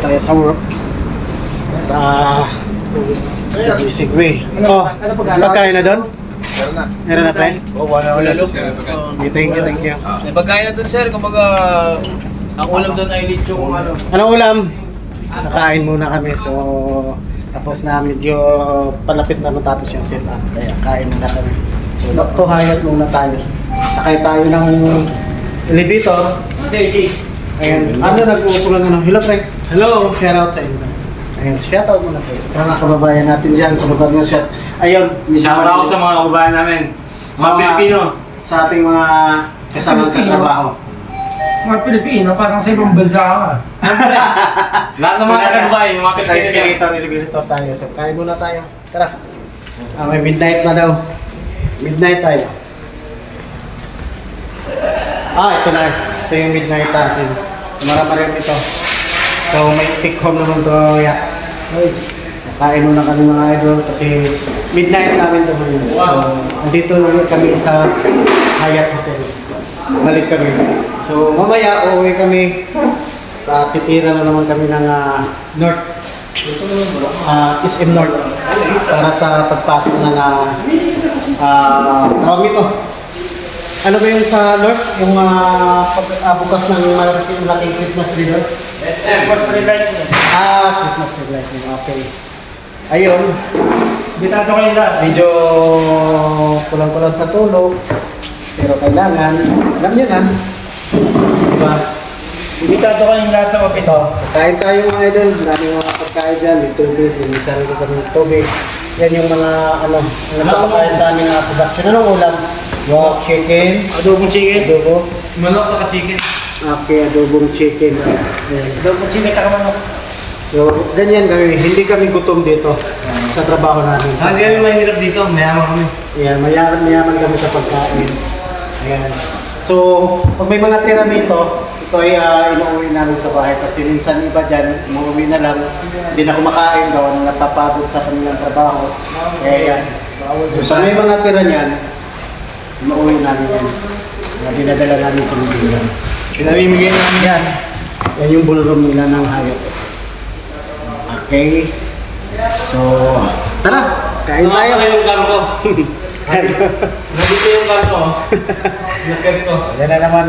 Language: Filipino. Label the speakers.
Speaker 1: Tayo sa work. Sa Segway. Oh, pagkain na doon? Meron na, pre?
Speaker 2: Oo, wala ulit.
Speaker 1: Thank you.
Speaker 2: May pagkain na dun, sir. Kumbaga, ang ulam dun ay lechong ano.
Speaker 1: Anong ulam? Nakain muna kami, so tapos na medyo palapit na matapos yung setup, kaya kain muna kami. So back to Hyatt muna tayo. Sakay tayo ng elevator. Ayan, ano nag-uusulan ano? Hello, Frank. Hello. Shout out sa inyo. Ayan, shout out muna kayo. Sa mga kababayan natin dyan sa lugar ng shout. Ayun,
Speaker 3: Shout out sa mga kababayan namin. Mga Pilipino.
Speaker 1: Sa ating mga kasama sa trabaho.
Speaker 4: Mga Pilipino, parang sa ibang bansa ka.
Speaker 3: Lahat ng mga kababayan, yung mga
Speaker 1: Sa
Speaker 3: Pilipino.
Speaker 1: elevator tayo. So, kain muna tayo. Tara. May midnight na daw. Midnight tayo. Ito na. Ito yung midnight natin. So, marami ito. So, may take home naman ito. So, kain muna kami mga idol kasi midnight namin ito. So, andito naman kami sa Hyatt Hotel. Balik kami. So, mamaya uuwi kami. Titira na naman kami ng North. SM North. Para sa pagpasok ng tawag ito. Ano ba yung sa North? Yung bukas ng malaking Christmas tree doon?
Speaker 4: Christmas tree lighting.
Speaker 1: Christmas tree lighting. Okay. Ayun.
Speaker 4: Bitado kayo lahat.
Speaker 1: Medyo kulang-kulang sa tulog. Pero kailangan, alam nyo na. Diba?
Speaker 4: Bitado kayo lahat sa kapit.
Speaker 1: Ito, so kain tayo mga idol. Maraming mga pagkain dyan. May tubig, may sarili kami ng tubig. Yan yung mga nagpapakain sa aming production. Anong ulam? Wok, chicken.
Speaker 4: Adobong chicken.
Speaker 1: Adobo.
Speaker 2: Manok sa chicken.
Speaker 1: Okay, adobong chicken. Ayan.
Speaker 4: Adobong chicken tsaka manok.
Speaker 1: So, ganyan kami. Hindi kami gutom dito sa trabaho namin.
Speaker 2: Hindi kami mahirap dito, mayaman kami.
Speaker 1: Ayan, mayaman kami sa pagkain. Ayan. So, pag may mga tira nito, ito ay inuuwi namin sa bahay kasi minsan iba dyan, umuwi na lang, hindi na kumakain, gawa na napapagod sa kanilang trabaho. Kaya yan. So, pag may mga tira niyan, inuuwi namin yan. Dinadala namin sa Manila.
Speaker 2: Pinamimigay namin yan.
Speaker 1: Yan yung ballroom nila ng Hyatt. Okay. So, tara, kain tayo.
Speaker 3: Mga yung kargo. Nandito yung kargo. Nakit ko.
Speaker 1: Yan na naman.